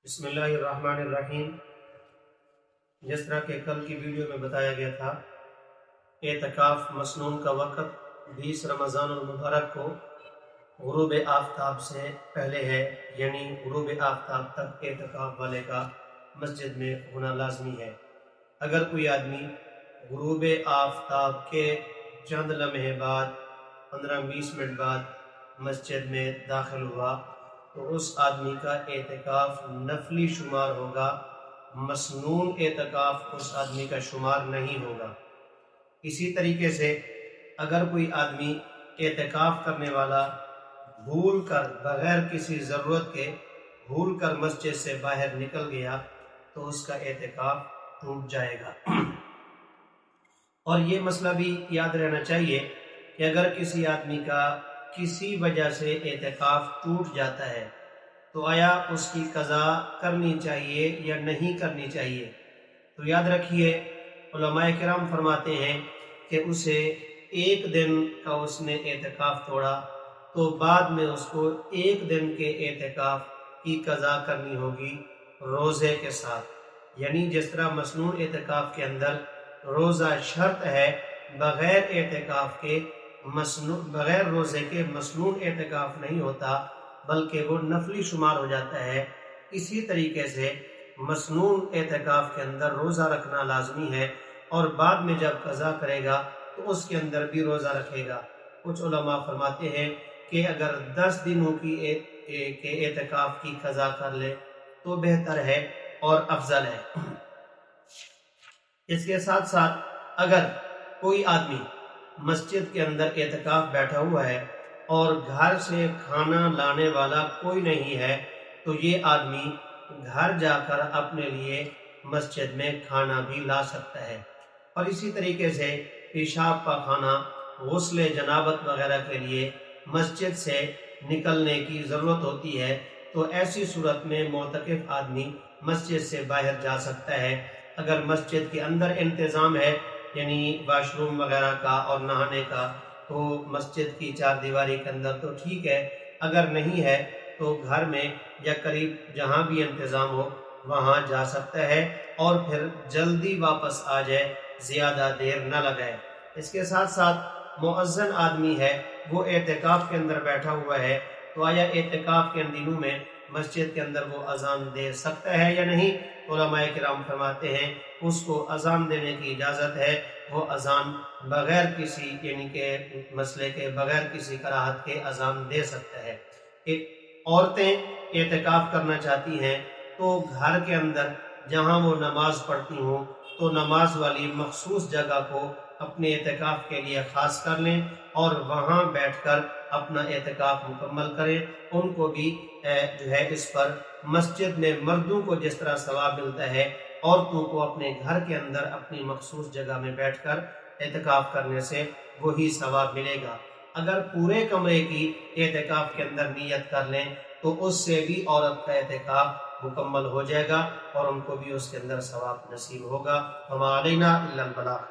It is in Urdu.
بسم اللہ الرحمن الرحیم۔ جس طرح کہ کل کی ویڈیو میں بتایا گیا تھا، اعتکاف مسنون کا وقت 20 رمضان المبارک کو غروب آفتاب سے پہلے ہے، یعنی غروب آفتاب تک اعتکاف والے کا مسجد میں ہونا لازمی ہے۔ اگر کوئی آدمی غروب آفتاب کے چند لمحے بعد 15-20 منٹ بعد مسجد میں داخل ہوا تو اس آدمی کا اعتکاف نفلی شمار ہوگا، مسنون اعتکاف اس آدمی کا شمار نہیں ہوگا۔ اسی طریقے سے اگر کوئی آدمی اعتکاف کرنے والا بھول کر بغیر کسی ضرورت کے بھول کر مسجد سے باہر نکل گیا تو اس کا اعتکاف ٹوٹ جائے گا۔ اور یہ مسئلہ بھی یاد رہنا چاہیے کہ اگر کسی آدمی کا کسی وجہ سے اعتکاف ٹوٹ جاتا ہے تو آیا اس کی قضا کرنی چاہیے یا نہیں کرنی چاہیے؟ تو یاد رکھیے، علماء کرام فرماتے ہیں کہ اسے ایک دن کا اس نے اعتکاف توڑا تو بعد میں اس کو ایک دن کے اعتکاف کی قضا کرنی ہوگی روزے کے ساتھ۔ یعنی جس طرح مسنون اعتکاف کے اندر روزہ شرط ہے، بغیر اعتکاف کے بغیر روزے کے مسنون اعتکاف نہیں ہوتا بلکہ وہ نفلی شمار ہو جاتا ہے، اسی طریقے سے مسنون اعتکاف کے اندر روزہ رکھنا لازمی ہے، اور بعد میں جب قضا کرے گا تو اس کے اندر بھی روزہ رکھے گا۔ کچھ علماء فرماتے ہیں کہ اگر 10 دنوں کے اعتکاف کی قضا کر لے تو بہتر ہے اور افضل ہے۔ اس کے ساتھ ساتھ اگر کوئی آدمی مسجد کے اندر اعتکاف بیٹھا ہوا ہے اور گھر سے کھانا لانے والا کوئی نہیں ہے تو یہ آدمی گھر جا کر اپنے لیے مسجد میں کھانا بھی لا سکتا ہے۔ اور اسی طریقے سے پیشاب پاخانہ، غسل جنابت وغیرہ کے لیے مسجد سے نکلنے کی ضرورت ہوتی ہے تو ایسی صورت میں معتکف آدمی مسجد سے باہر جا سکتا ہے۔ اگر مسجد کے اندر انتظام ہے، یعنی واش روم وغیرہ کا اور نہانے کا، تو مسجد کی چار دیواری کے اندر تو ٹھیک ہے، اگر نہیں ہے تو گھر میں یا قریب جہاں بھی انتظام ہو وہاں جا سکتا ہے اور پھر جلدی واپس آ جائے، زیادہ دیر نہ لگائے۔ اس کے ساتھ ساتھ مؤذن آدمی ہے، وہ اعتکاف کے اندر بیٹھا ہوا ہے تو آیا اعتکاف کے دنوں میں مسجد کے اندر وہ اذان دے سکتا ہے یا نہیں؟ علماء کرام فرماتے ہیں اس کو اذان دینے کی اجازت ہے، وہ اذان بغیر کسی یعنی کہ مسئلے کے بغیر کسی کراہت کے اذان دے سکتا ہے۔ عورتیں اعتکاف کرنا چاہتی ہیں تو گھر کے اندر جہاں وہ نماز پڑھتی ہوں تو نماز والی مخصوص جگہ کو اپنے اعتکاف کے لیے خاص کر لیں اور وہاں بیٹھ کر اپنا اعتکاف مکمل کریں۔ ان کو بھی جو ہے اس پر مسجد میں مردوں کو جس طرح ثواب ملتا ہے، عورتوں کو اپنے گھر کے اندر اپنی مخصوص جگہ میں بیٹھ کر اعتکاف کرنے سے وہی ثواب ملے گا۔ اگر پورے کمرے کی اعتکاف کے اندر نیت کر لیں تو اس سے بھی عورت کا اعتکاف مکمل ہو جائے گا اور ان کو بھی اس کے اندر ثواب نصیب ہوگا۔ وما علینا الا البلاغ۔